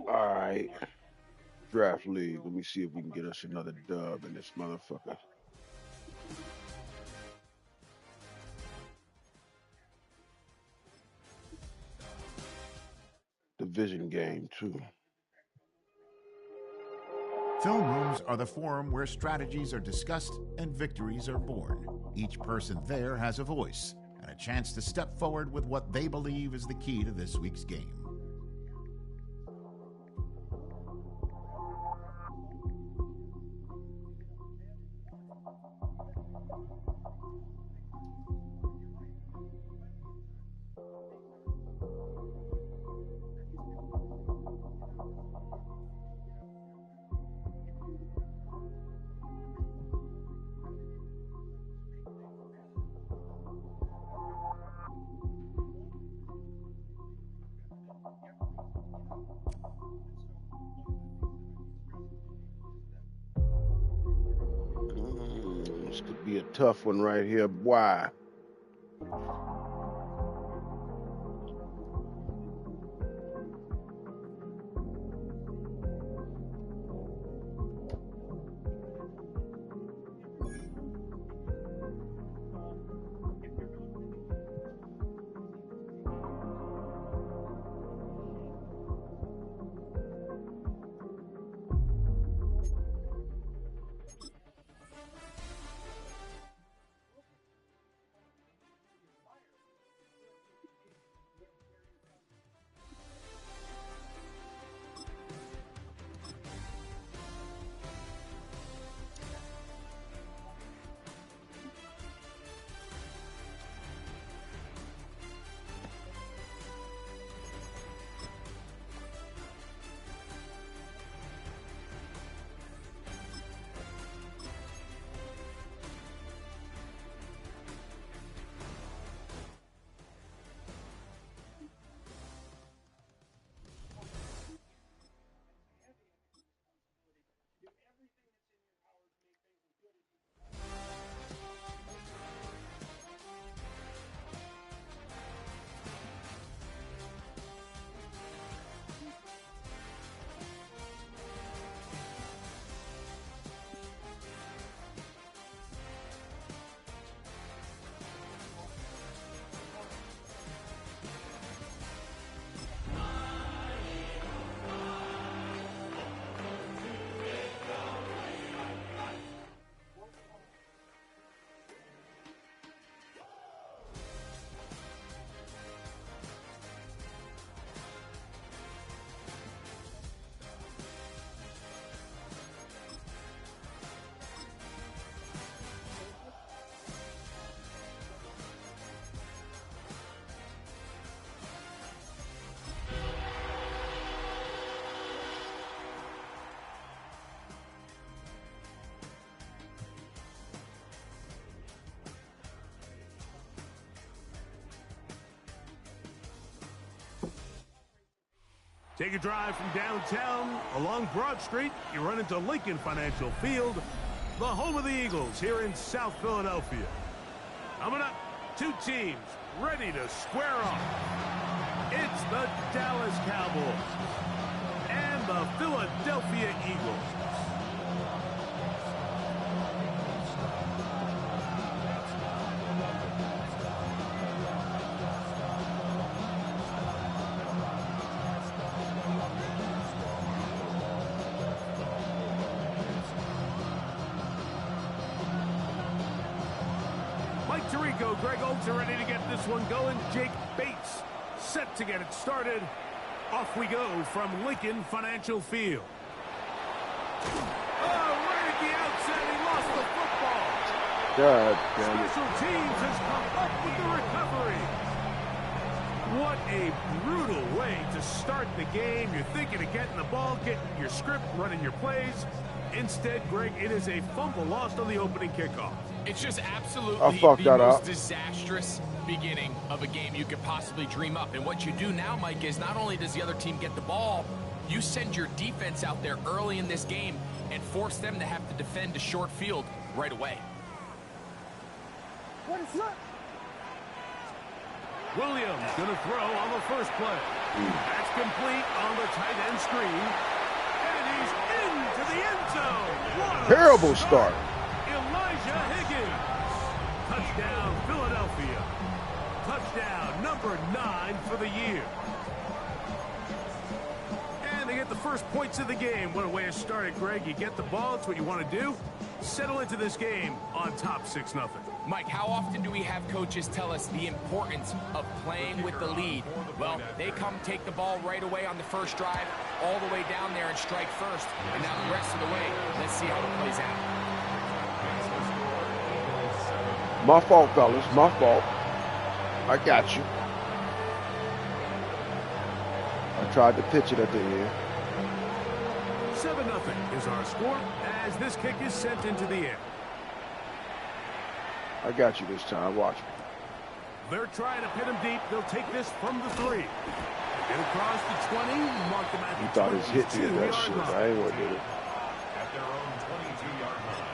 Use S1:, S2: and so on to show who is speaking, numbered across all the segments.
S1: All right. Draft league. Let me see if we can get us another dub in this motherfucker. Division game too.
S2: Film rooms are the forum where strategies are discussed and victories are born. Each person there has a voice and a chance to step forward with what they believe is the key to this week's game.
S1: This could be a tough one right here. Why?
S3: Take a drive from downtown along Broad Street. You run into Lincoln Financial Field, the home of the Eagles here in South Philadelphia. Coming up, two teams ready to square off. It's the Dallas Cowboys and the Philadelphia Eagles. Tirico, Greg Olson ready to get this one going. Jake Bates set to get it started. Off we go from Lincoln Financial Field. Oh, right at the outset, he lost the football.
S1: God damn it.
S3: Special Teams has come up with the recovery. What a brutal way to start the game. You're thinking of getting the ball, getting your script, running your plays. Instead, Greg, it is a fumble lost on the opening kickoff.
S4: It's just absolutely the most disastrous beginning of a game you could possibly dream up. And what you do now, Mike, is not only does the other team get the ball, you send your defense out there early in this game and force them to have to defend a short field right away.
S3: Williams going to throw on the first play. That's complete on the tight end screen. And he's into the end zone. What a
S1: Terrible start.
S3: Elijah Higgins. Touchdown, Philadelphia. Touchdown number 9 for the year. And they get the first points of the game. What a way to start it, Greg. You get the ball. It's what you want to do. Settle into this game on top 6-0.
S4: Mike, how often do we have coaches tell us the importance of playing with the lead? Well, they come take the ball right away on the first drive, all the way down there and strike first. And now the rest of the way, let's see how it plays out.
S1: My fault, fellas. My fault. I got you. I tried to pitch it at the end.
S3: 7-0 is our score as this kick is sent into the air.
S1: I got you this time. Watch me.
S3: They're trying to pin him deep. They'll take this from the 3. Get across the 20. Mark them at
S1: He
S3: the
S1: thought his hit did that
S3: 22-yard
S1: shit.
S3: line.
S1: I ain't gonna do it.
S5: At their own 22-yard line.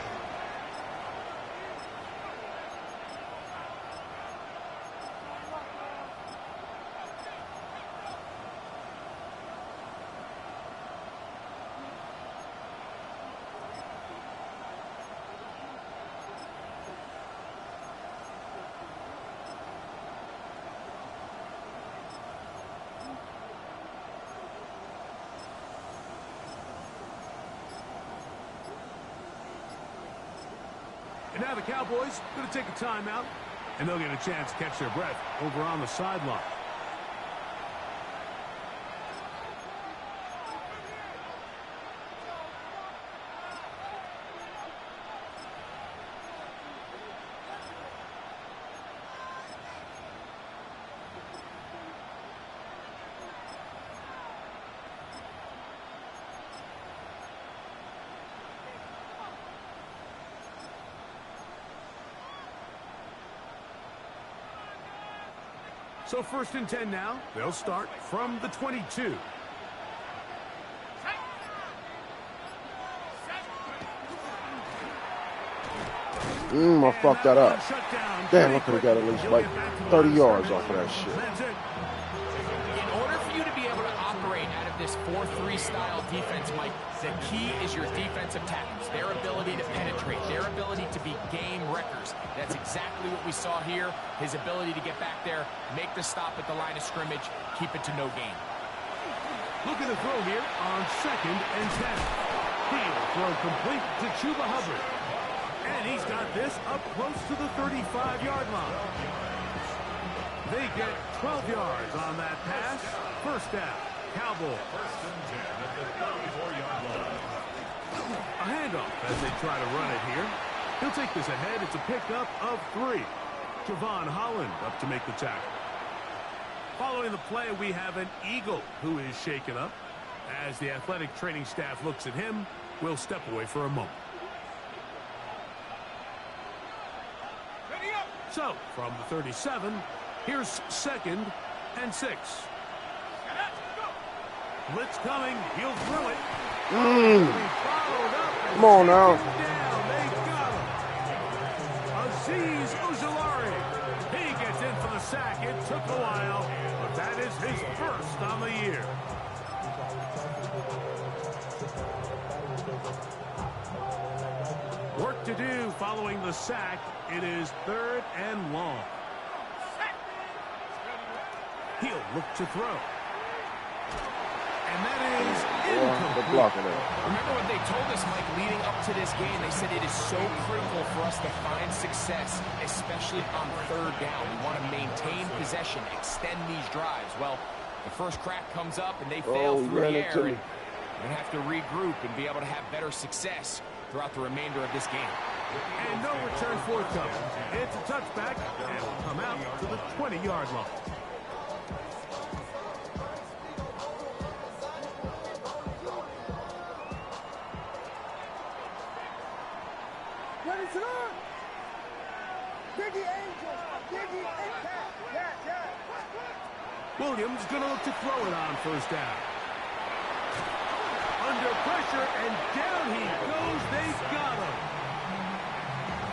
S3: And now the Cowboys going to take a timeout, and they'll get a chance to catch their breath over on the sideline. So 1st and 10 now. They'll start from the 22.
S1: I fucked that up. Damn, I could have got at least like 30 yards off of that shit.
S4: In order for you to be able to operate out of this 4-3 style defense, Mike, the key is your defensive tackles, their ability to penetrate, their ability to be game wreckers. That's exactly what we saw here. His ability to get back there, make the stop at the line of scrimmage, keep it to no gain.
S3: Look at the throw here on 2nd and 10. He'll throw complete to Chuba Hubbard. And he's got this up close to the 35-yard line. They get 12 yards on that pass. First down, Cowboys.
S5: 1st and 10 at the 34-yard line.
S3: A handoff as they try to run it here. He'll take this ahead. It's a pickup of 3. Javon Holland up to make the tackle. Following the play, we have an Eagle who is shaken up. As the athletic training staff looks at him, we'll step away for a moment. So, from the 37, here's 2nd and 6. Blitz coming. He'll throw it.
S1: Come on now.
S3: They got him. Azeez Ojulari. He gets in for the sack. It took a while, but that is his first on the year. Work to do following the sack. It is 3rd and long. He'll look to throw. And that is incomplete.
S4: Remember what they told us, Mike, leading up to this game? They said it is so critical for us to find success, especially on 3rd down. We want to maintain possession, extend these drives. Well, the first crack comes up and they fail through the air. And we're going to have to regroup and be able to have better success throughout the remainder of this game.
S3: And no return forthcoming. It's a touchback, and will come out to the 20-yard line.
S6: Ready to run! Biggie Angel! Biggie Impact! Yeah.
S3: Williams gonna look to throw it on 1st down. Under pressure, and down he goes. They've got him.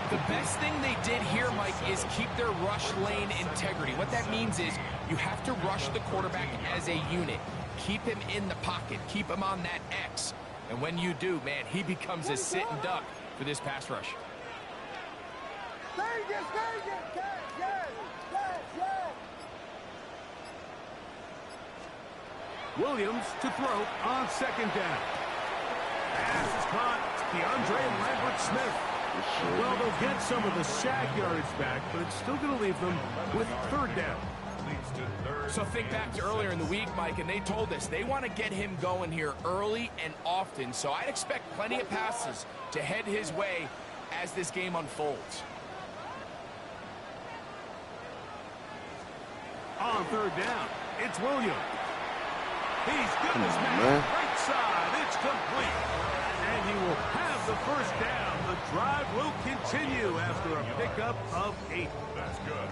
S4: The best thing they did here, Mike, is keep their rush lane integrity. What that means is you have to rush the quarterback as a unit. Keep him in the pocket. Keep him on that X. And when you do, man, he becomes a sit and duck for this pass rush.
S3: Williams to throw on second down. Pass is caught. DeAndre Lambert-Smith. Well, they'll get some of the sack yardage back, but it's still going to leave them with third down.
S4: So think back to earlier in the week, Mike, and they told us they want to get him going here early and often. So I'd expect plenty of passes to head his way as this game unfolds.
S3: On third down, it's Williams. He's got his man right side. It's complete. And he will have the first down. The drive will continue after a pickup of 8. That's good.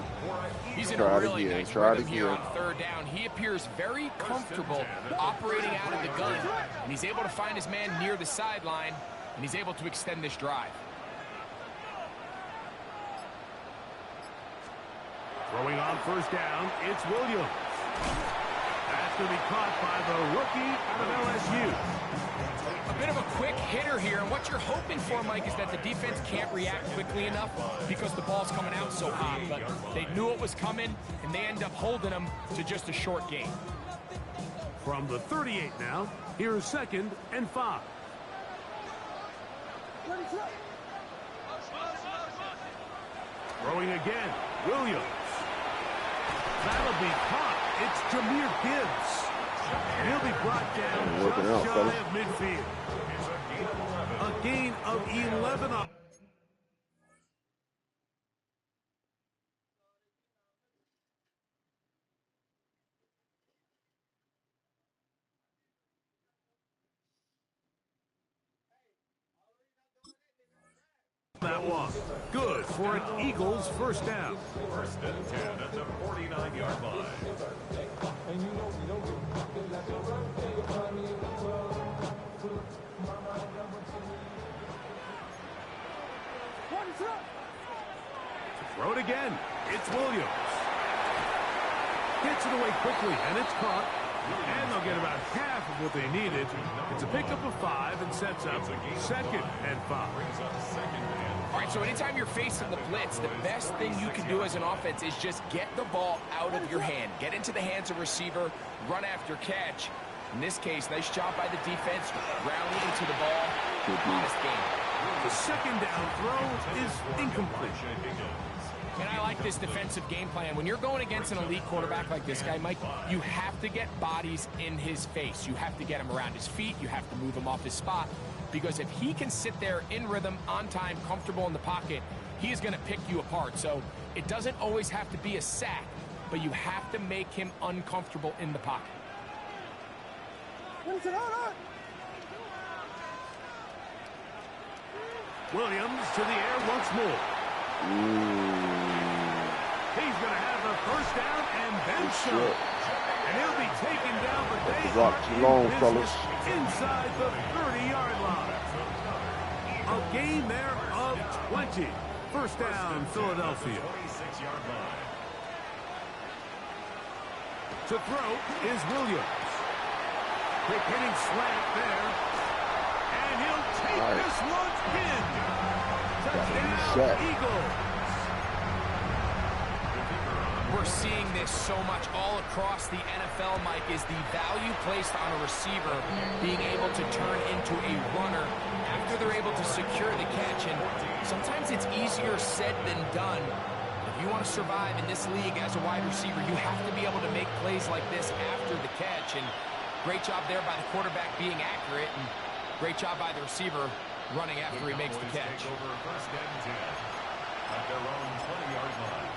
S4: He's in a really nice rhythm here on third down. He appears very comfortable operating out of the gun. And he's able to find his man near the sideline. And he's able to extend this drive.
S3: Throwing on first down, it's Williams. That's going to be caught by the rookie out of LSU.
S4: A bit of a quick hitter here, and what you're hoping for, Mike, is that the defense can't react quickly enough because the ball's coming out so hot. But they knew it was coming, and they end up holding them to just a short gain.
S3: From the 38 now, here's 2nd and 5. Throwing again, Williams. That'll be caught. It's Jahmyr Gibbs. He'll be brought down just shy of midfield. A gain of 11 up. That one. Good for an Eagles first down.
S5: 1st and 10 at the 49-yard line.
S3: Throw it again. It's Williams. Gets it away quickly, and it's caught. And they'll get about half of what they needed. It's a pickup of 5 and sets up 2nd and 5.
S4: All right, so anytime you're facing the blitz, the best thing you can do as an offense is just get the ball out of your hand. Get into the hands of receiver, run after catch. In this case, nice job by the defense, rounding into the ball. Honest game.
S3: The 2nd down throw is incomplete.
S4: And I like this defensive game plan. When you're going against an elite quarterback like this guy, Mike, you have to get bodies in his face. You have to get him around his feet. You have to move him off his spot. Because if he can sit there in rhythm, on time, comfortable in the pocket, he is going to pick you apart. So it doesn't always have to be a sack, but you have to make him uncomfortable in the pocket.
S3: Williams to the air once more. He's going to have the first down and then some. And he'll be taken down, but they are in business inside the 30-yard line. A gain there of 20. First down, Philadelphia. To throw is Williams. Quick hitting slant there. And he'll take this one in. Touchdown, Eagles.
S4: We're seeing this so much all across the NFL, Mike, is the value placed on a receiver being able to turn into a runner after they're able to secure the catch. And sometimes it's easier said than done. If you want to survive in this league as a wide receiver, you have to be able to make plays like this after the catch. And great job there by the quarterback being accurate, and great job by the receiver running after he makes the catch.
S5: Over 1st and 10 at their own 20-yard line.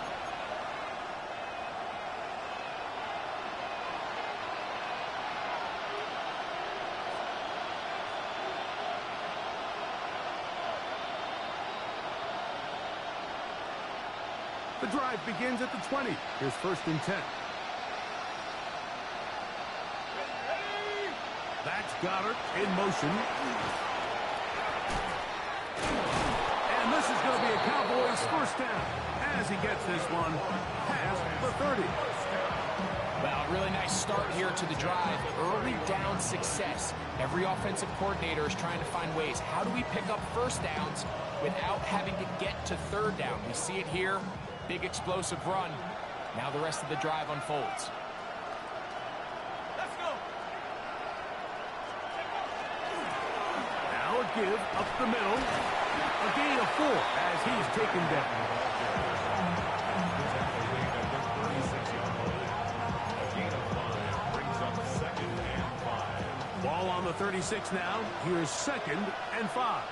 S3: The drive begins at the 20. Here's 1st and 10. That's Goddard in motion. And this is going to be a Cowboys first down as he gets this one past the 30.
S4: Well, really nice start here to the drive. Early down success. Every offensive coordinator is trying to find ways. How do we pick up first downs without having to get to third down? We see it here. Big explosive run. Now the rest of the drive unfolds.
S3: Let's go. Now a give up the middle. A gain of 4 as he's taken down. Ball on the 36 now. Here's 2nd and 5.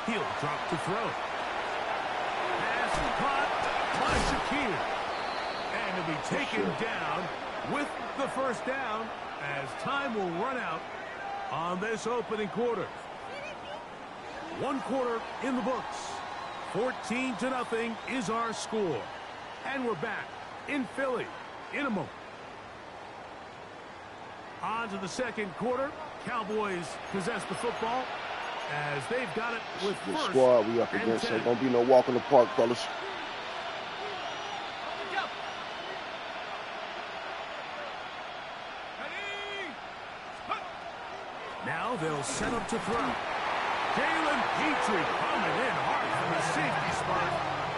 S3: He'll drop to throw. Pass caught by Shakir. And he'll be taken down with the first down as time will run out on this opening quarter. 1 quarter in the books. 14-0 is our score. And we're back in Philly in a moment. On to the second quarter. Cowboys possess the football as they've got it with
S1: The
S3: first
S1: squad we up against ain't gonna be no walk in the park, fellas.
S3: Now they'll set up to throw. Jalen Petrie coming in hard from the safety spot.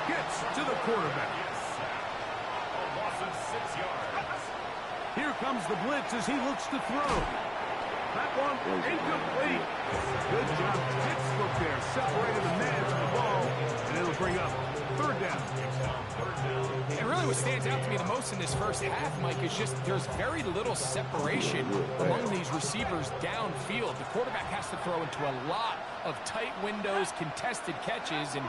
S3: Gets to the quarterback.
S5: A loss of 6 yards.
S3: Here comes the blitz as he looks to throw. That one incomplete. Good job. Hits look there. Separated the man from the ball. And it'll bring up third down.
S4: And really what stands out to me the most in this first half, Mike, is just there's very little separation among these receivers downfield. The quarterback has to throw into a lot of tight windows, contested catches, and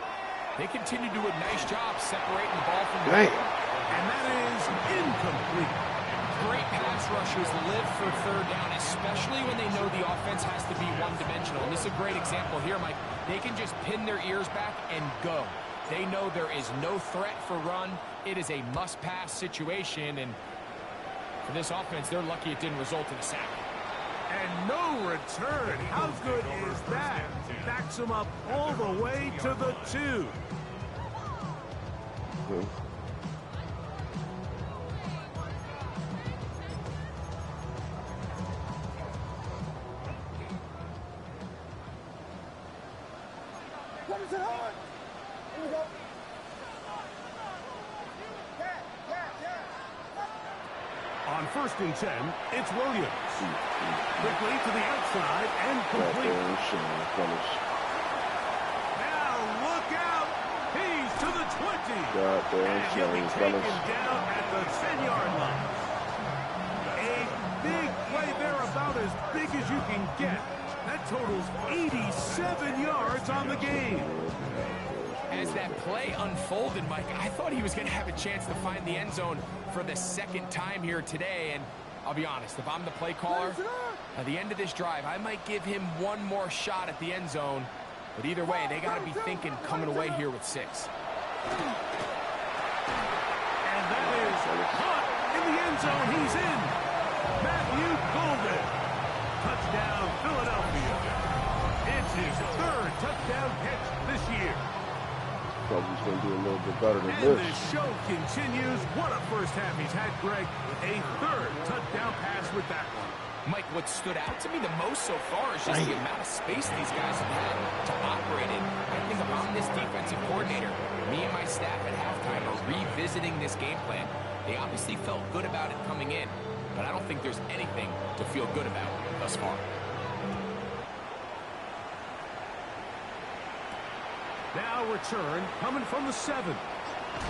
S4: they continue to do a nice job separating the ball from the
S1: Damn.
S3: And that is incomplete.
S4: Great pass rushers live for third down, especially when they know the offense has to be one-dimensional. And this is a great example here, Mike. They can just pin their ears back and go. They know there is no threat for run. It is a must-pass situation, and for this offense, they're lucky it didn't result in a sack.
S3: And no return. How good is that? Backs him up all the way to the 2.
S1: Okay.
S6: What is it on? Here we go.
S3: On 1st and 10, it's Williams. Quickly to the outside and complete. Now look out. He's to the 20. And he'll be taken down at the 10-yard line. A big play there, about as big as you can get. That totals 87 yards on the game.
S4: As that play unfolded, Mike, I thought he was going to have a chance to find the end zone for the 2nd time here today. And I'll be honest, if I'm the play caller, at the end of this drive, I might give him one more shot at the end zone. But either way, they got to be thinking coming away here with 6.
S3: And that is caught in the end zone. He's in. Matthew Golden. Touchdown, Philadelphia. It's his 3rd touchdown catch this year.
S1: Probably he's going to do a little bit better than
S3: And
S1: this.
S3: the show continues. What a first half he's had, Greg. A 3rd touchdown pass with that one.
S4: Mike, what stood out to me the most so far is just the amount of space these guys have had to operate in. I think if I'm this defensive coordinator, me and my staff at halftime are revisiting this game plan. They obviously felt good about it coming in, but I don't think there's anything to feel good about thus far.
S3: Now return coming from the 7.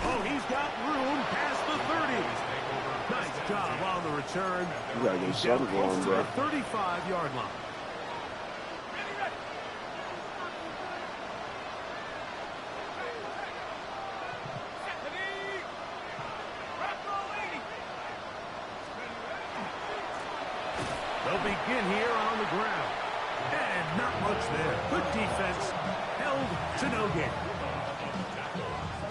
S3: Oh, he's got room past the 30. Nice job on the return.
S1: You gotta get something going,
S3: to
S1: bro.
S3: the 35-yard line. They'll begin here on the ground. And not much there. Good defense. Held to no gain.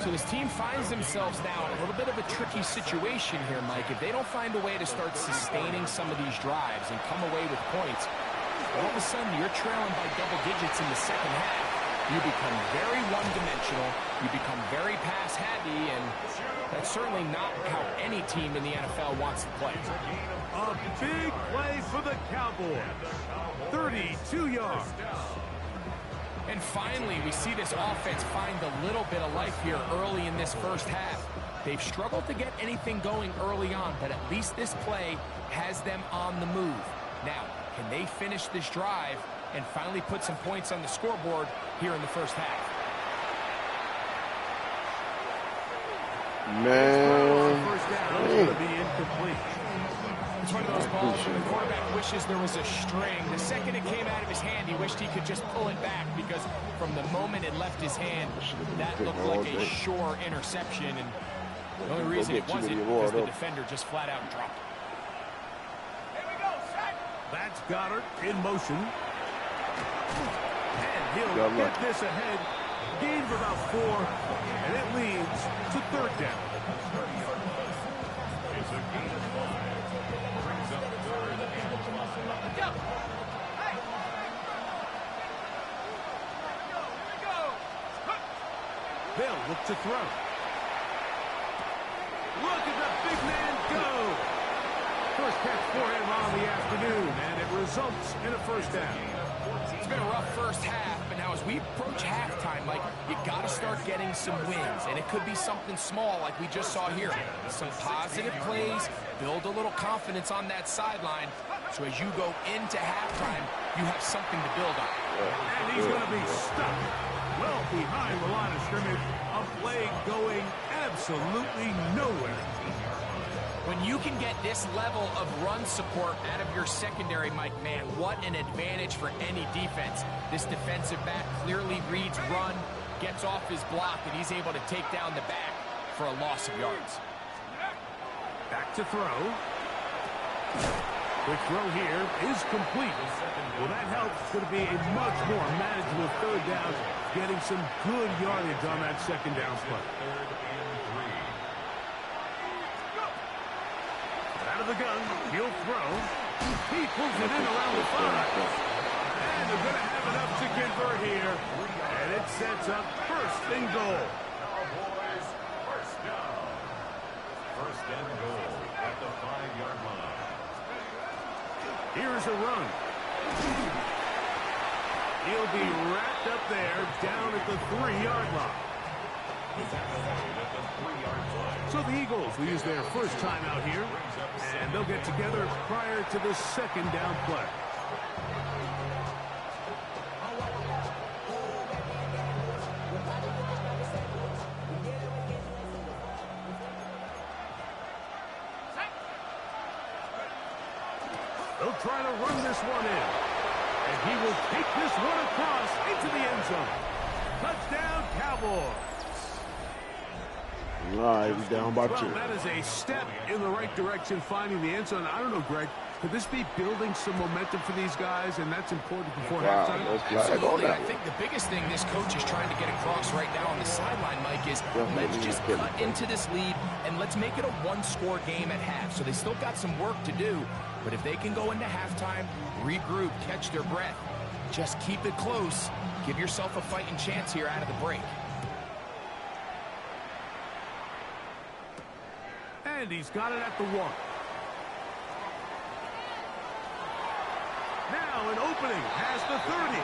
S4: So this team finds themselves now in a little bit of a tricky situation here, Mike. If they don't find a way to start sustaining some of these drives and come away with points, all of a sudden you're trailing by double digits in the second half. You become very one-dimensional, you become very pass-heavy, and that's certainly not how any team in the NFL wants to play.
S3: A big play for the Cowboys. 32 yards.
S4: And finally, we see this offense find a little bit of life here early in this first half. They've struggled to get anything going early on, but at least this play has them on the move. Now, can they finish this drive and finally put some points on the scoreboard here in the first half?
S1: Man.
S3: First down is going to be incomplete.
S4: It's one of those balls where the quarterback wishes there was a string. The second it came out of his hand, he wished he could just pull it back, because from the moment it left his hand, that looked like a sure interception. And the only reason it wasn't because the defender just flat out dropped it.
S3: That's Goddard in motion. And he'll get this ahead. Gain of about 4, and it leads to third down. They'll look to throw. Look at the big man go. First catch for him on the afternoon, and it results in a first down.
S4: It's been a rough first half, but now as we approach halftime, Mike, you got to start getting some wins, and it could be something small like we just saw here. Some positive plays, build a little confidence on that sideline, so as you go into halftime, you have something to build on.
S3: And he's going to be stuck well behind the line of scrimmage. A play going absolutely nowhere.
S4: When you can get this level of run support out of your secondary, Mike, man, what an advantage for any defense. This defensive back clearly reads run, gets off his block, and he's able to take down the back for a loss of yards.
S3: Back to throw. The throw here is complete. Well, that helps. It's going to be a much more manageable third down, getting some good yardage on that second down play. Out of the gun, he'll throw. He pulls it in around the 5. And they're going to have enough to convert here. And it sets up first and goal.
S5: Cowboys, first down. First and goal at the 5-yard line.
S3: Here's a run. He'll be wrapped up there down at the 3-yard line. So the Eagles will use their first time out here, and they'll get together prior to the second down play. They'll try to run this one in, and he will take this one across into the end zone. Touchdown, Cowboys.
S1: All right, we're down by 2.
S3: Well, that is a step in the right direction, finding the end zone. I don't know, Greg, could this be building some momentum for these guys, and that's important before halftime?
S4: Absolutely. I think the biggest thing this coach is trying to get across right now on the sideline, Mike, is let's just cut into this lead, and let's make it a one-score game at half. So they still got some work to do, but if they can go into halftime, regroup, catch their breath, just keep it close, give yourself a fighting chance here out of the break.
S3: And he's got it at the 1. Now an opening past the 30.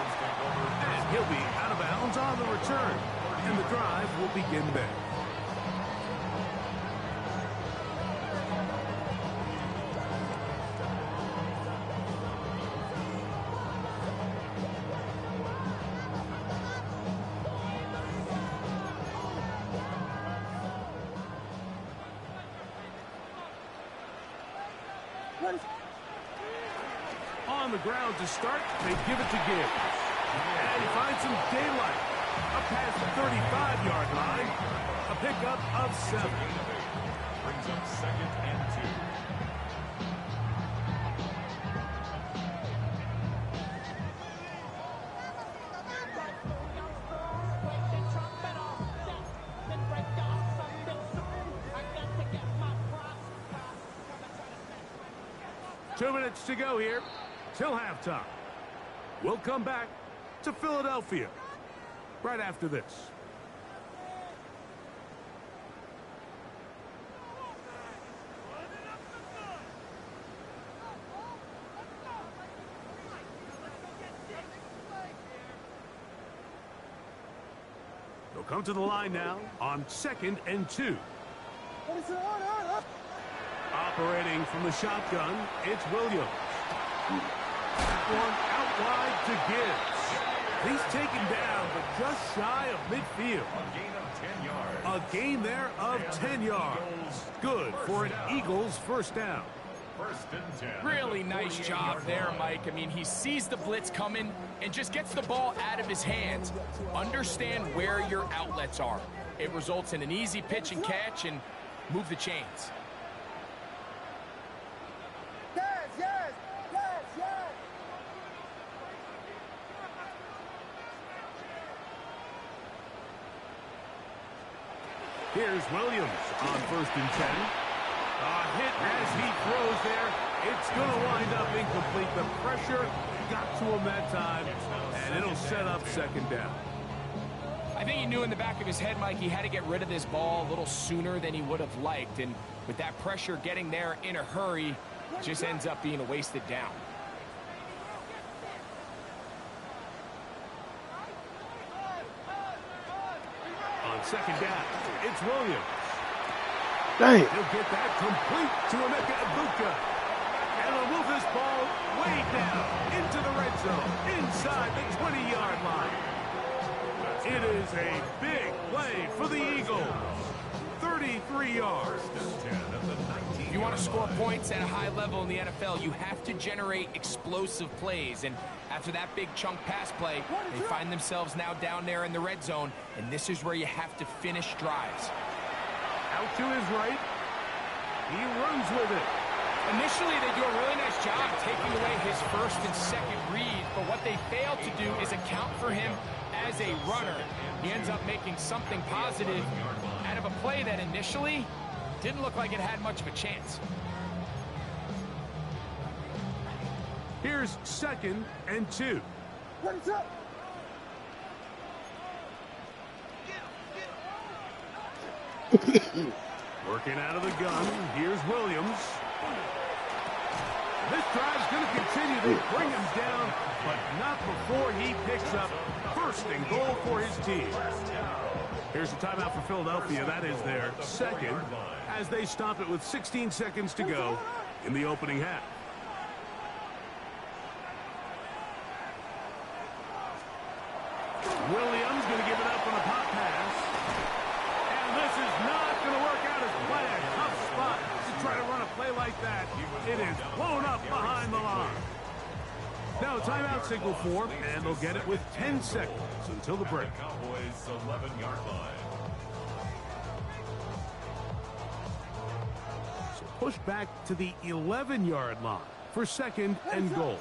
S3: And he'll be out of bounds on the return. And the drive will begin there. On the ground to start, they give it to Gibbs. And he finds some daylight. Up past the 35-yard line. A pickup of 7.
S5: Brings up 2nd and 2.
S3: Two minutes to go here till halftime. We'll come back to Philadelphia right after this. They'll come to the line now on 2nd and 2. Operating from the shotgun, it's Williams. One out wide to Gibbs. He's taken down, but just shy of midfield. A gain there of 10 yards. Good for an Eagles first down.
S4: Really nice job there, Mike. I mean, he sees the blitz coming and just gets the ball out of his hands. Understand where your outlets are. It results in an easy pitch and catch and move the chains.
S3: Here's Williams on 1st and 10. A hit as he throws there. It's going to wind up incomplete. The pressure got to him that time, and it'll set up 2nd down.
S4: I think he knew in the back of his head, Mike, he had to get rid of this ball a little sooner than he would have liked. And with that pressure getting there in a hurry, it just ends up being a wasted down.
S3: On 2nd down, it's Williams.
S1: Dang.
S3: He'll get that complete to Emeka Egbuka. And he'll move this ball way down into the red zone, inside the 20-yard line. It is a big play for the Eagles. 33 yards.
S4: If you want to score points at a high level in the NFL, you have to generate explosive plays. And after that big chunk pass play, they find themselves now down there in the red zone. And this is where you have to finish drives.
S3: Out to his right. He runs with it.
S4: Initially, they do a really nice job taking away his 1st and 2nd read. But what they fail to do is account for him as a runner. He ends up making something positive out of a play that initially didn't look like it had much of a chance.
S3: Here's 2nd and 2.
S6: What's up?
S3: Working out of the gun. Here's Williams. This drive's going to continue to bring him down, but not before he picks up 1st and goal for his team. Here's a timeout for Philadelphia. That is their 2nd, as they stop it with 16 seconds to go in the opening half. Williams going to give it up on a pop pass. And this is not going to work out as planned. Tough spot to try to run a play like that. It is blown up behind the line. Now a timeout signal form, and they'll get it with 10 seconds until the break.
S5: Cowboys 11-yard line.
S3: So push back to the 11-yard line for 2nd and goal.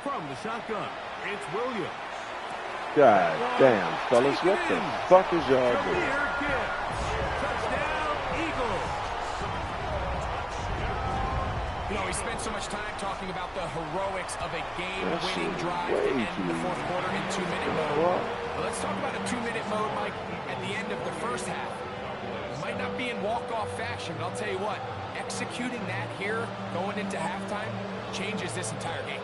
S3: From the shotgun, it's Williams.
S1: God damn, fellas, what the fuck is y'all doing?
S3: Touchdown, Eagles.
S4: You know, we spent so much time talking about the heroics of a game-winning drive to end the 4th quarter in 2-minute mode. Well, let's talk about a 2-minute mode, Mike, at the end of the 1st half. It might not be in walk-off fashion, but I'll tell you what, executing that here going into halftime changes this entire game.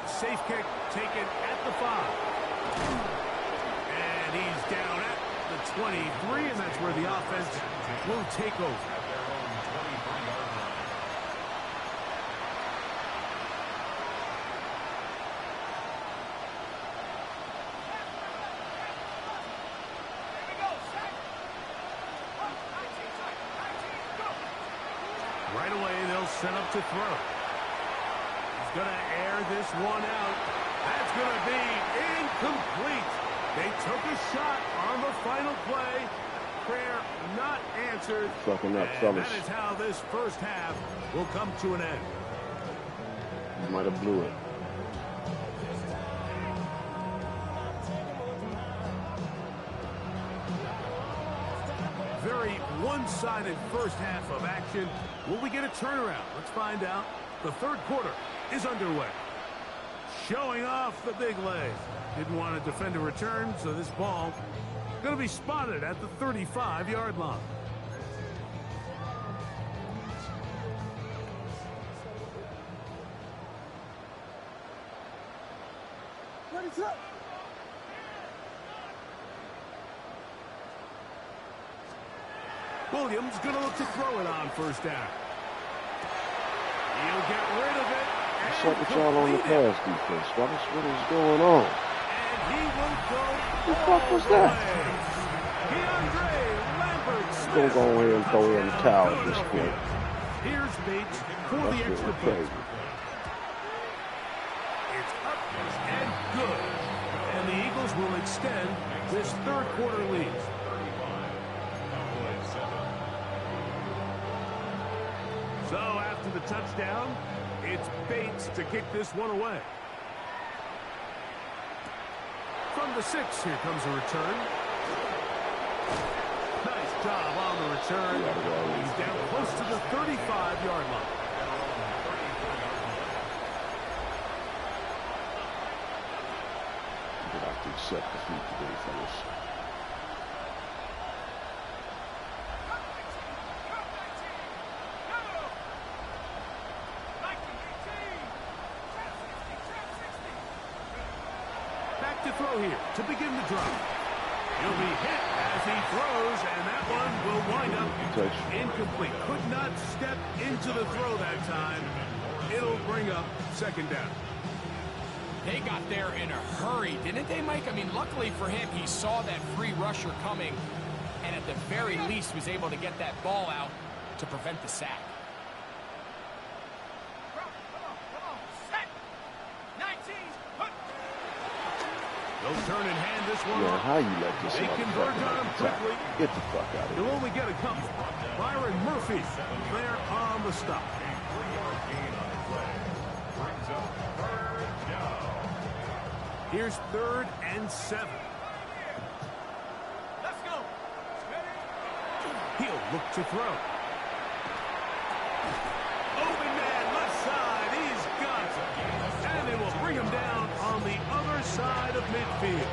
S3: Safe kick taken at the 5. And he's down at the 23, and that's where the offense will take over. Right away, they'll set up to throw. Going to air this one out. That's going to be incomplete. They took a shot on the final play. Prayer not answered.
S1: Fucking up,
S3: and
S1: fellas.
S3: that is how this 1st half will come to an end.
S1: You might have blew it.
S3: They're very one-sided first half of action. Will we get a turnaround? Let's find out. The third quarter is underway. Showing off the big leg. Didn't want to defend a return, so this ball going to be spotted at the 35-yard line. Williams going to look to throw it on first down. He'll get rid of it.
S1: What's up with y'all on the pass defense? What is going on?
S3: And he will go.
S1: What the fuck was that?
S3: We're
S1: going to go ahead and throw in the towel at this point.
S3: Here's Bates for the extra point. It's up and good. And the Eagles will extend this third quarter lead. So after the touchdown, it's Bates to kick this one away. From the 6, here comes a return. Nice job on the return. He's down close to the 35-yard line.
S1: You're going to have to accept defeat today, fellas.
S3: To throw here to begin the drive. He'll be hit as he throws, and that one will wind up incomplete. Could not step into the throw that time. It'll bring up second down.
S4: They got there in a hurry, didn't they, Mike? I mean, luckily for him, he saw that free rusher coming, and at the very least was able to get that ball out to prevent the sack.
S3: They'll turn and hand this one off.
S1: How you let this
S3: They converge on him quickly.
S1: Get the fuck out of here.
S3: He'll only get a couple. Byron Murphy there on the stop. Here's 3rd and 7. Let's go. He'll look to throw. Open man, left side. He's got it. And they will bring him down on the other side of midfield.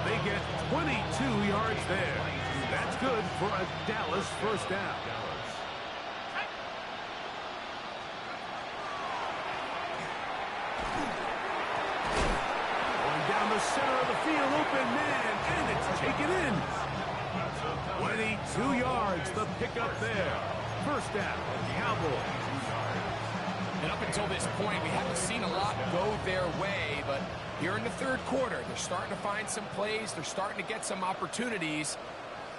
S3: They get 22 yards there. That's good for a Dallas first down. Going down the center of the field, open man, and it's taken in. 22 yards, the pickup there. First down, Cowboys.
S4: And up until this point, we haven't seen a lot go their way, but here in the third quarter, they're starting to find some plays. They're starting to get some opportunities.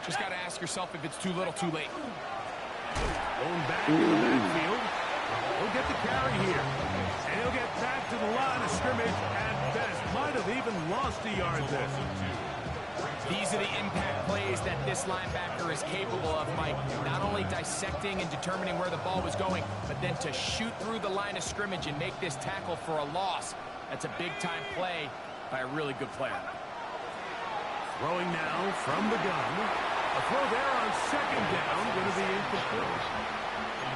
S4: Just got to ask yourself if it's too little, too late.
S3: Going back in the backfield. He'll get the carry here. And he'll get back to the line of scrimmage at best. Might have even lost a yard there.
S4: These are the impact plays that this linebacker is capable of, Mike. Not only dissecting and determining where the ball was going, but then to shoot through the line of scrimmage and make this tackle for a loss. That's a big-time play by a really good player.
S3: Throwing now from the gun. A throw there on second down, going to be incomplete.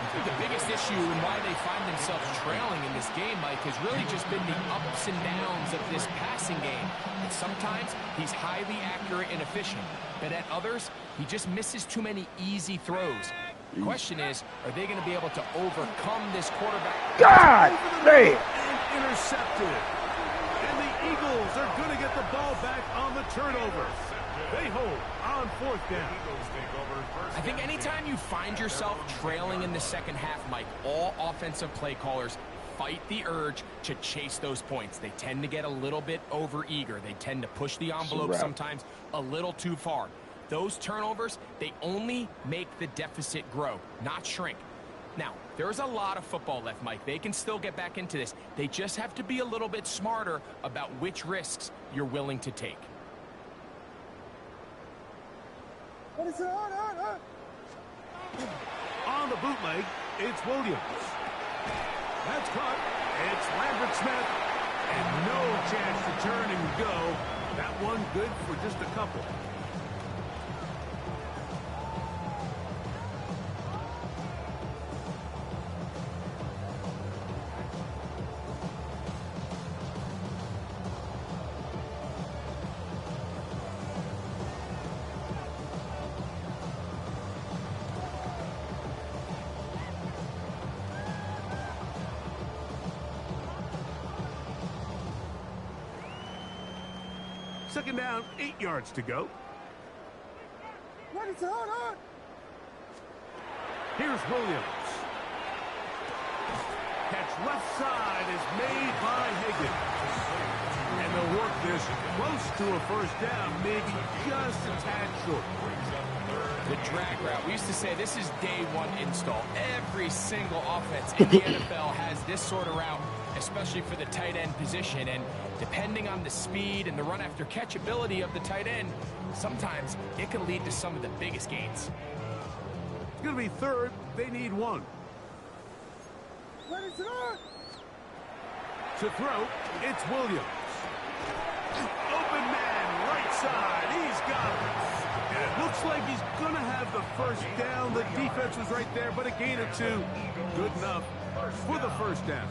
S4: I think the biggest issue and why they find themselves trailing in this game, Mike, has really just been the ups and downs of this passing game. And sometimes he's highly accurate and efficient, but at others, he just misses too many easy throws. The question is, are they going to be able to overcome this quarterback?
S1: God damn!
S3: And intercepted. And the Eagles are going to get the ball back on the turnover. They hold on fourth down.
S4: I think anytime you find yourself trailing in the second half, Mike, all offensive play callers fight the urge to chase those points. They tend to get a little bit overeager. They tend to push the envelope sometimes a little too far. Those turnovers, they only make the deficit grow, not shrink. Now, there's a lot of football left, Mike. They can still get back into this. They just have to be a little bit smarter about which risks you're willing to take.
S3: On the bootleg, it's Williams. That's caught. It's Lambert Smith. And no chance to turn and go. That one good for just a couple. Second down, 8 yards to go.
S6: Ready to hold on.
S3: Here's Williams. Catch left side is made by Higgins. And they'll work this close to a first down, maybe just a tad short.
S4: The drag route. We used to say this is day one install. Every single offense in the NFL has this sort of route, especially for the tight end position. And depending on the speed and the run after catch ability of the tight end, sometimes it can lead to some of the biggest gains.
S3: It's going to be third. They need one.
S6: Ready to go.
S3: To throw, it's Williams. Open man, right side. He's got it. And it looks like he's going to have the first down. The defense was right there, but a gain of 2. Good enough for the first down.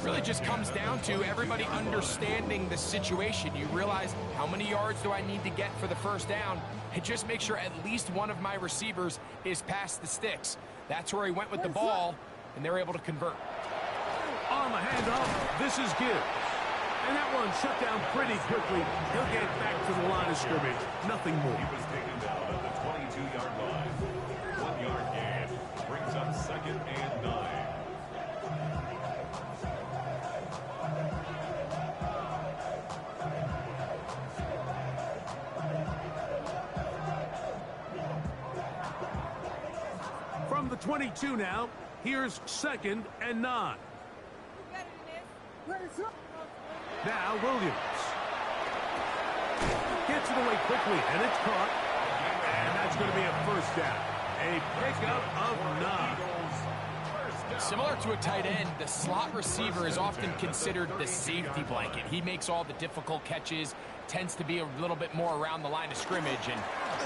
S4: Really just comes down to everybody understanding the situation. You realize how many yards do I need to get for the first down, and just make sure at least one of my receivers is past the sticks. That's where he went with the ball, and they're able to convert.
S3: On the handoff, this is Gibbs. And that one shut down pretty quickly. He'll get back to the line of scrimmage. Nothing more.
S5: He was taken down at the 22-yard line. 1-yard gain brings up second and 9.
S3: From the 22 now, here's second and 9.
S6: Ready to go.
S3: Now Williams gets it away quickly, and it's caught. And that's going to be a first down. A pickup of 9.
S4: Similar to a tight end, the slot receiver is often considered the safety blanket. He makes all the difficult catches, tends to be a little bit more around the line of scrimmage, and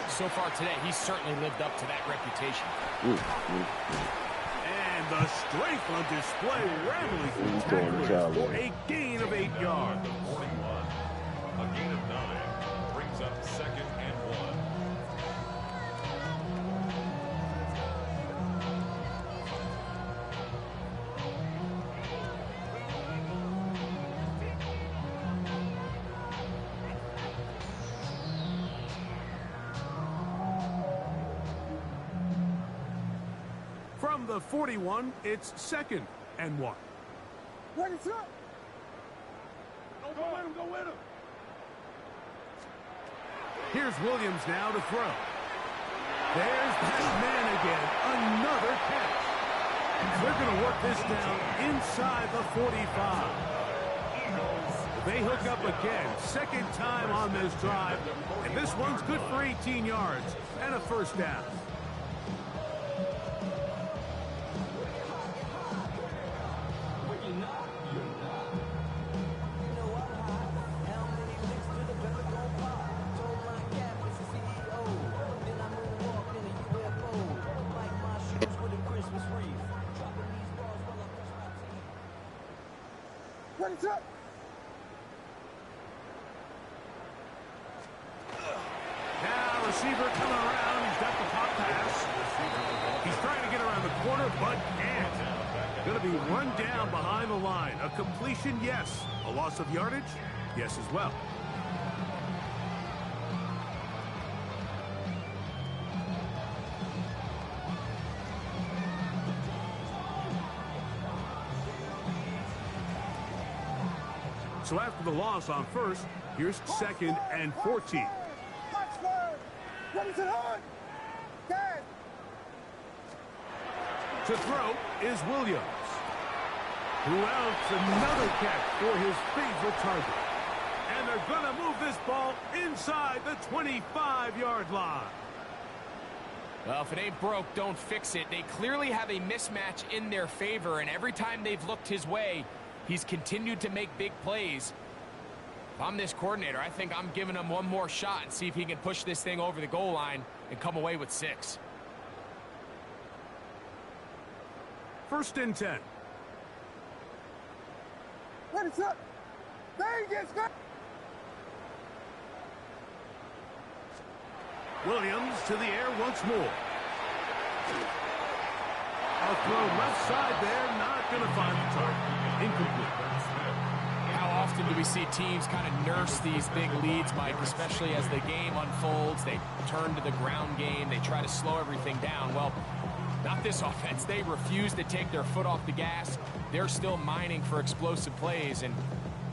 S4: so far today, he's certainly lived up to that reputation.
S3: And the strength on display, rattling through tacklers for a gain of 8 yards.
S5: 41. A gain of 9 brings up second and 1.
S3: From the 41, it's second and 1.
S6: Ready to go.
S3: Go with him, go with him. Here's Williams now to throw. There's that man again. Another catch. They're going to work this down inside the 45. They hook up again. Second time on this drive. And this one's good for 18 yards and a first down.
S6: Ready to go.
S3: Now receiver coming around. He's got the pop pass. He's trying to get around the corner, but can't. Going to be run down behind the line. A completion, yes. A loss of yardage, yes as well. So after the loss on first, here's second and 14.
S6: Ready to hold. Dead.
S3: To throw is Williams. Who else? Another catch for his favorite target. And they're going to move this ball inside the 25-yard line.
S4: Well, if it ain't broke, don't fix it. They clearly have a mismatch in their favor, and every time they've looked his way, he's continued to make big plays. If I'm this coordinator, I think I'm giving him one more shot and see if he can push this thing over the goal line and come away with 6.
S3: First and 10.
S6: Ready to go. Vegas, go.
S3: Williams to the air once more. A throw left side there, not going to find the target. Incomplete.
S4: How often do we see teams kind of nurse these big leads, Mike, especially as the game unfolds? They turn to the ground game. They try to slow everything down. Well, not this offense. They refuse to take their foot off the gas. They're still mining for explosive plays. And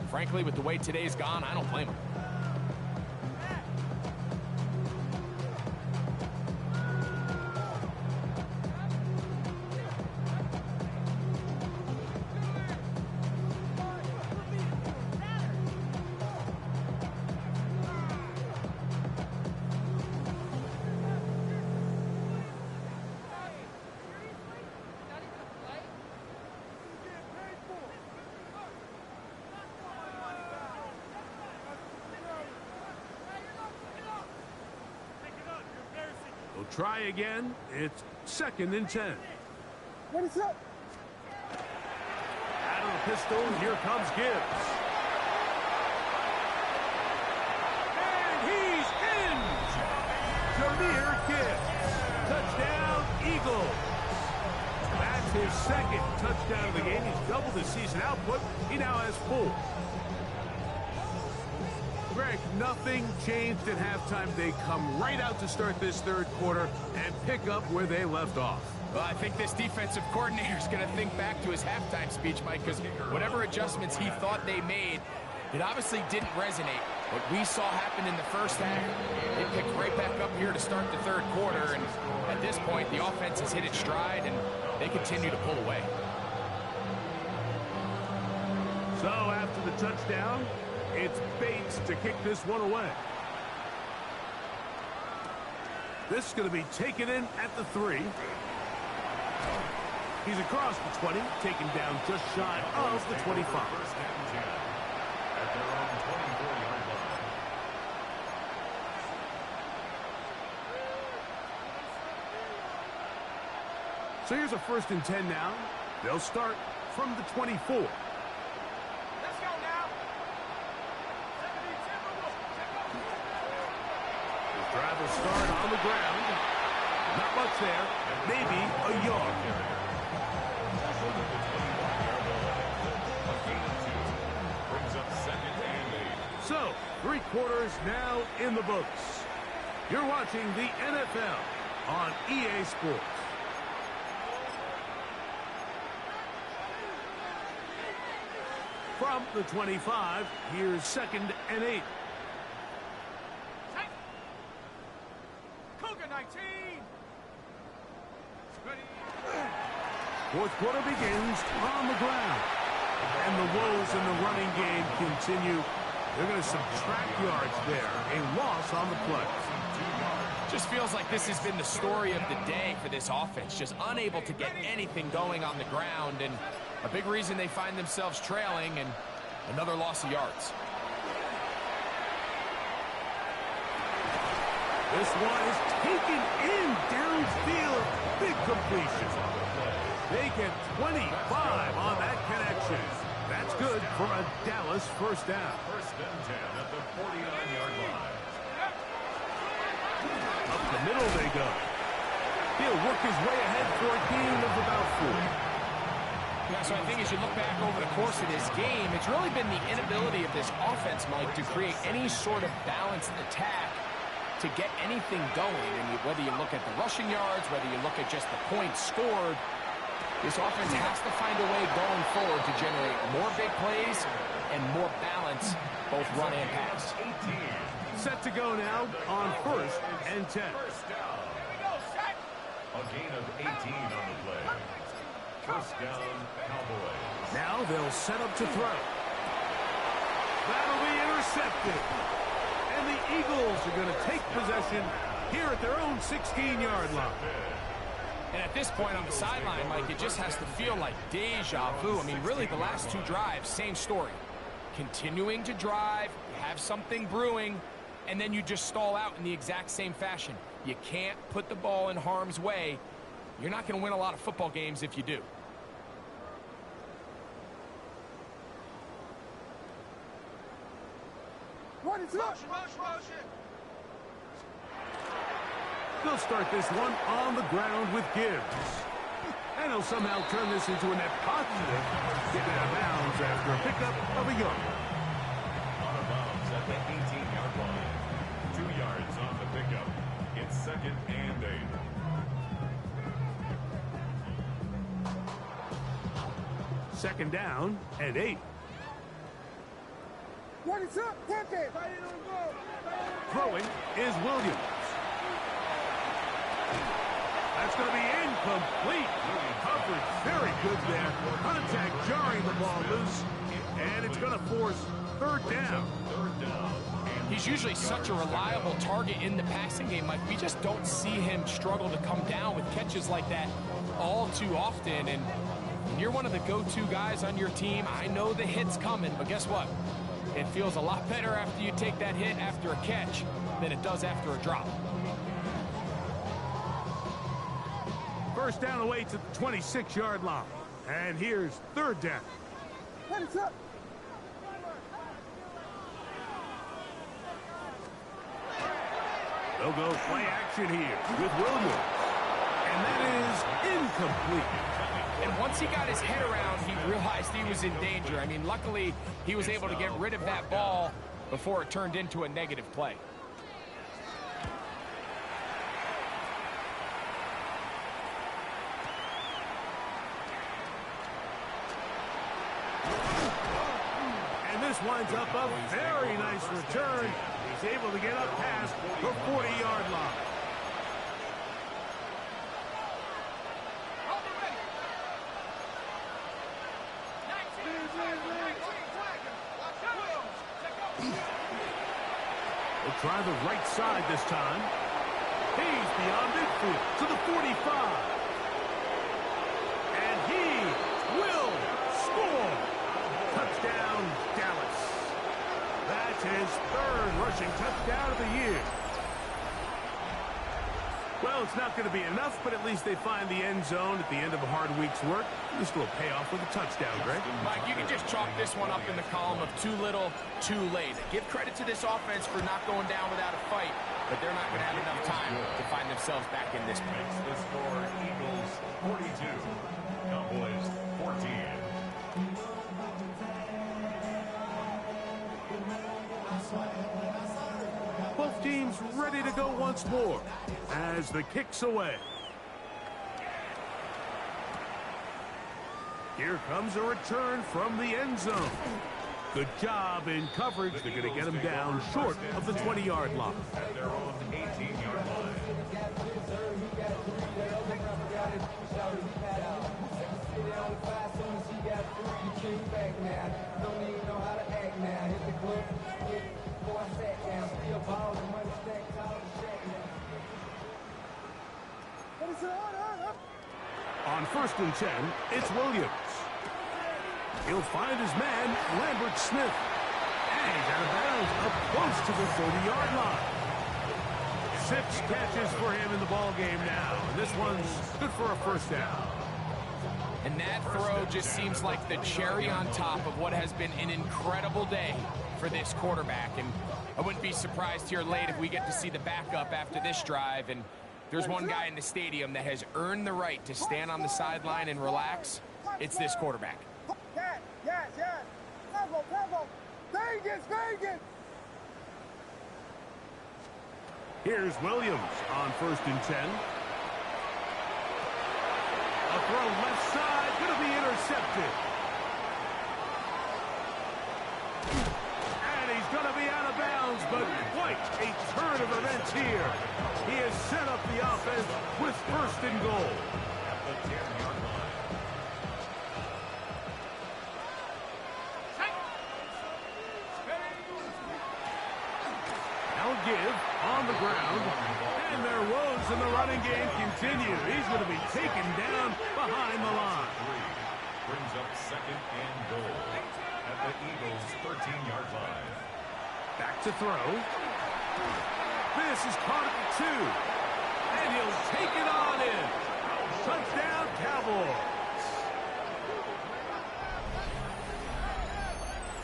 S4: frankly, with the way today's gone, I don't blame them.
S3: We'll try again. It's 2nd and 10.
S6: What is up?
S3: Out of the pistol, here comes Gibbs. And he's in! Jameer Gibbs. Touchdown, Eagles. That's his 2nd touchdown of the game. He's doubled his season output. He now has 4. Greg, nothing changed at halftime. They come right out to start this 3rd quarter and pick up where they left off.
S4: Well, I think this defensive coordinator is going to think back to his halftime speech, Mike, because whatever adjustments he thought they made, it obviously didn't resonate. What we saw happen in the first half, they picked right back up here to start the 3rd quarter, and at this point, the offense has hit its stride, and they continue to pull away.
S3: So after the touchdown, it's Bates to kick this one away. This is going to be taken in at the 3. He's across the 20, taken down just shy of the 25.
S5: First and 10 at their own 24-yard line.
S3: So here's a 1st and 10 now. They'll start from the 24. Drive will start on the ground. Not much there. Maybe a yard.
S5: Brings up 2nd and 8.
S3: So, 3 quarters now in the books. You're watching the NFL on EA Sports. From the 25, here's 2nd and 8. 4th quarter begins on the ground. And the woes in the running game continue. They're going to subtract yards there. A loss on the play.
S4: Just feels like this has been the story of the day for this offense. Just unable to get anything going on the ground. And a big reason they find themselves trailing, and another loss of yards.
S3: This one is taken in downfield. Big completion. They get 25 on that connection. That's good for a Dallas 1st down.
S5: 1st and 10 at the 49-yard line.
S3: Up the middle they go. He'll work his way ahead for a gain of about 4.
S4: Yeah, so I think as you look back over the course of this game, it's really been the inability of this offense, Mike, to create any sort of balanced attack to get anything going. And whether you look at the rushing yards, whether you look at just the points scored, this offense has to find a way going forward to generate more big plays and more balance, both run and pass.
S5: 18.
S3: Set to go now on 1st and 10.
S5: First down. A gain of 18 on the play. 1st down, Cowboys.
S3: Now they'll set up to throw. That'll be intercepted. And the Eagles are going to take possession here at their own 16-yard line.
S4: And at this point on the sideline, Mike, it just has to feel like deja vu. I mean, really, the last 2 drives, same story. Continuing to drive, you have something brewing, and then you just stall out in the exact same fashion. You can't put the ball in harm's way. You're not going to win a lot of football games if you do.
S6: What is up?
S3: They'll start this one on the ground with Gibbs. And he'll somehow turn this into a net positive. Getting out of bounds after a pickup of a yard.
S5: Out of bounds at the 18-yard line. 2 yards on the pickup. It's 2nd and 8.
S3: Second down and 8.
S6: What is up? Tap it.
S3: Throwing is Williams. That's going to be incomplete. Coverage very good there. Contact jarring the ball loose. And it's going to force 3rd down.
S4: He's usually such a reliable target in the passing game. Like, we just don't see him struggle to come down with catches like that all too often. And when you're one of the go-to guys on your team, I know the hit's coming, but guess what? It feels a lot better after you take that hit after a catch than it does after a drop.
S3: First down away to the 26-yard line. And here's 3rd down.
S6: What is up?
S3: They'll go play action here with Williams. And that is incomplete.
S4: And once he got his head around, he realized he was in danger. I mean, luckily, he was able to get rid of that ball before it turned into a negative play.
S3: And this winds up a very nice return. He's able to get up past the 40-yard line. They'll try the right side this time. He's beyond midfield to the 45. And he will score. Touchdown, Dallas. That's his 3rd rushing touchdown of the year. Well, it's not going to be enough, but at least they find the end zone at the end of a hard week's work. This will pay off with a touchdown, Greg.
S4: Mike, you can just chalk this one up in the column of too little, too late. Give credit to this offense for not going down without a fight, but they're not going to have enough time to find themselves back in this place.
S5: The score, Eagles 42, Cowboys 14.
S3: Both teams ready to go once more as the kick's away. Here comes a return from the end zone. Good job in coverage. They're going to get him down short of the 20-yard line.
S5: At their own 18-yard line.
S3: On 1st and 10, it's Williams. He'll find his man, Lambert Smith. And he's out of bounds up close to the 30-yard line. 6 catches for him in the ball game now. And this one's good for a 1st down.
S4: And that throw just seems like the cherry on top of what has been an incredible day for this quarterback. And I wouldn't be surprised here late if we get to see the backup after this drive. And there's one guy in the stadium that has earned the right to stand on the sideline and relax. It's this quarterback.
S6: Yes. Tempo. Vegas.
S3: Here's Williams on 1st and 10. A throw left side, going to be intercepted. And he's going to be out of bounds, but quite a turn of events here. He has set up the offense with 1st and goal.
S5: At the 10-yard line.
S3: Now give on the ground. And their woes in the running game continue. He's going to be taken down behind the line.
S5: Brings up 2nd and goal at the Eagles' 13-yard line.
S3: Back to throw. This is caught at the 2. And he'll take it on in. Touchdown, Cowboys.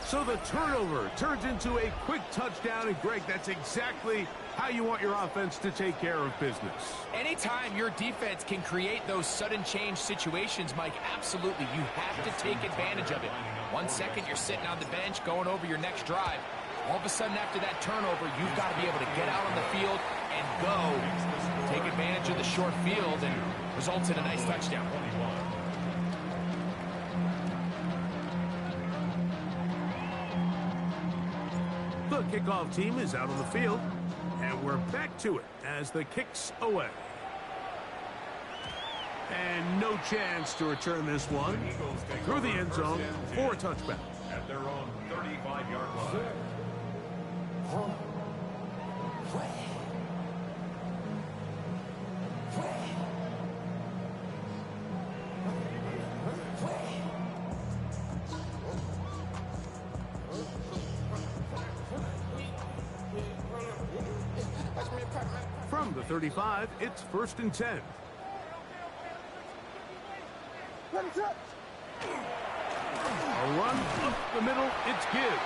S3: So the turnover turns into a quick touchdown. And Greg, that's exactly how you want your offense to take care of business.
S4: Anytime your defense can create those sudden change situations, Mike, absolutely, you have to take advantage of it. 1 second, you're sitting on the bench going over your next drive. All of a sudden, after that turnover, you've got to be able to get out on the field and go. Take advantage of the short field and results in a nice touchdown.
S3: The kickoff team is out on the field, and we're back to it as the kick's away. And no chance to return this one through the end zone for a touchback.
S5: At their own 35-yard line.
S3: From the 35, it's 1st and 10. A run up the middle, it's Gibbs.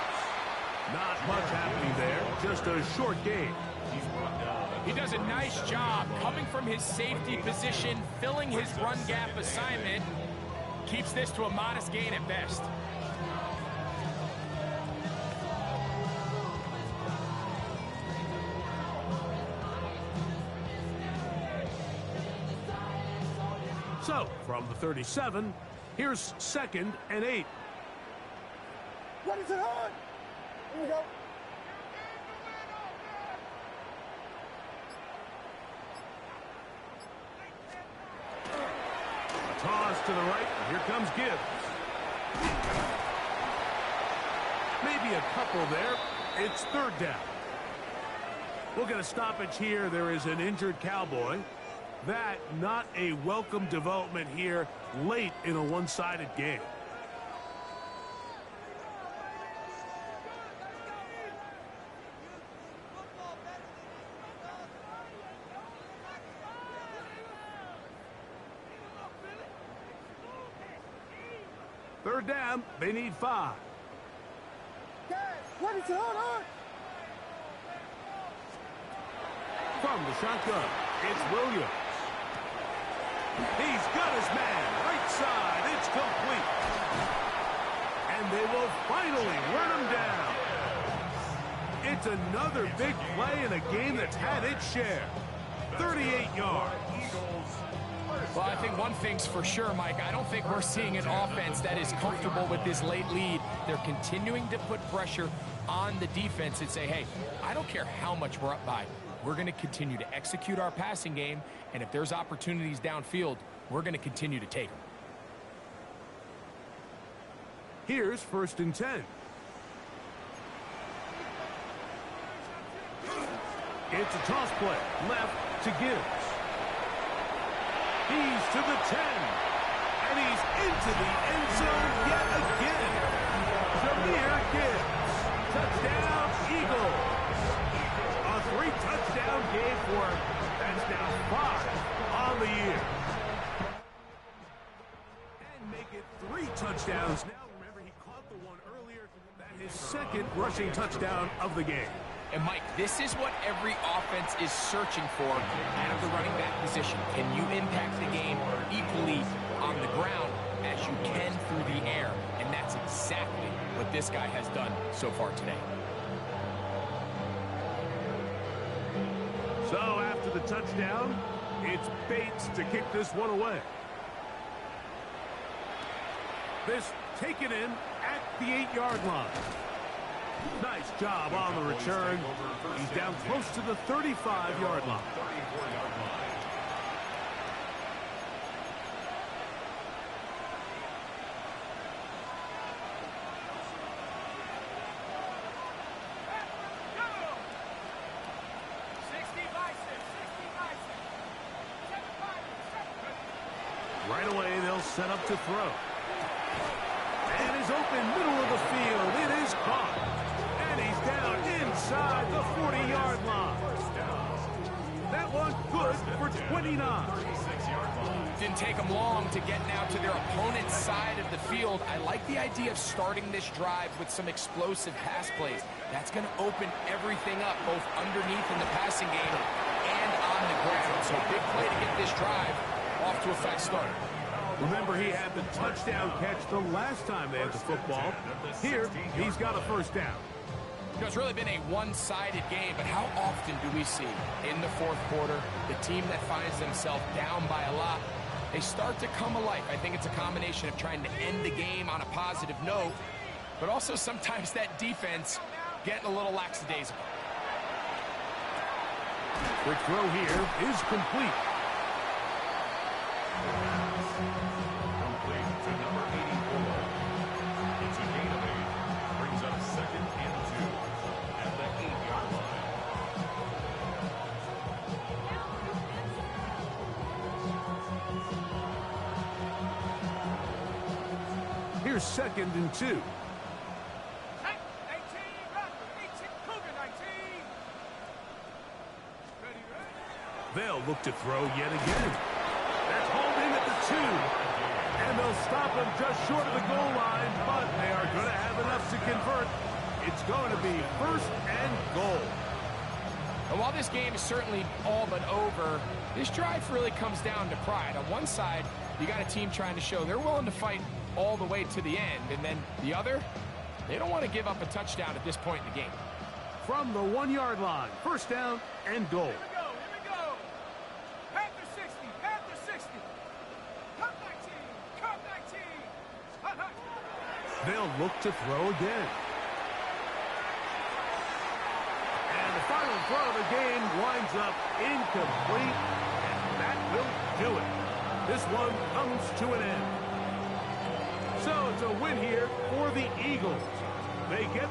S3: Not much happening there, just a short gain.
S4: He does a nice job coming from his safety position, filling his run gap assignment. Keeps this to a modest gain at best.
S3: So, from the 37, here's 2nd and 8.
S6: What is it on? Here we go.
S3: A toss to the right, and here comes Gibbs. Maybe a couple there. It's 3rd down. We'll get a stoppage here. There is an injured Cowboy. That not a welcome development here late in a one-sided game. Third down, they need 5.
S6: Guys, what is it on?
S3: From the shotgun, it's Williams. He's got his man, right side, it's complete. And they will finally run him down. It's another big play in a game that's had its share. 38 yards.
S4: Well, I think one thing's for sure, Mike. I don't think we're seeing an offense that is comfortable with this late lead. They're continuing to put pressure on the defense and say, hey, I don't care how much we're up by. We're going to continue to execute our passing game, and if there's opportunities downfield, we're going to continue to take them.
S3: Here's 1st and 10. It's a toss play, left to Gibbs. He's to the 10, and he's into the end zone yet again. Jameer Gibbs, touchdown Eagles. A 3-touchdown game for him. That's now 5 on the year. And make it 3 touchdowns. Now remember, he caught the one earlier. That is 2nd rushing touchdown of the game.
S4: And, Mike, this is what every offense is searching for out of the running back position. Can you impact the game equally on the ground as you can through the air? And that's exactly what this guy has done so far today.
S3: So after the touchdown, it's Bates to kick this one away. This taken in at the 8-yard line. Nice job on the return. He's down close to the 35-yard line. Right away, they'll set up to throw. And is open middle of the field. It is caught. And he's down inside the 40-yard line. That one good for 29.
S4: Didn't take them long to get now to their opponent's side of the field. I like the idea of starting this drive with some explosive pass plays. That's going to open everything up, both underneath in the passing game and on the ground. So big play to get this drive off to a fast start.
S3: Remember, he had the touchdown catch the last time they had the football. Here, he's got a first down.
S4: You know, it's really been a one-sided game, but how often do we see in the fourth quarter the team that finds themselves down by a lot, they start to come alive? I think it's a combination of trying to end the game on a positive note, but also sometimes that defense getting a little lackadaisical.
S3: The throw here is complete.
S5: Complete to number 84. It's a gain of 8. Brings up 2nd and 2 at the 8-yard line.
S3: Here's 2nd and 2. They'll look to throw yet again. That's hauled in at the 2. And they'll stop him just short of the goal line, but they are going to have enough to convert. It's going to be 1st and goal.
S4: And while this game is certainly all but over, this drive really comes down to pride. On one side, you got a team trying to show they're willing to fight all the way to the end. And then the other, they don't want to give up a touchdown at this point in the game.
S3: From the 1-yard line, 1st down and goal. They'll look to throw again. And the final throw of the game winds up incomplete, and that will do it. This one comes to an end. So it's a win here for the Eagles. They get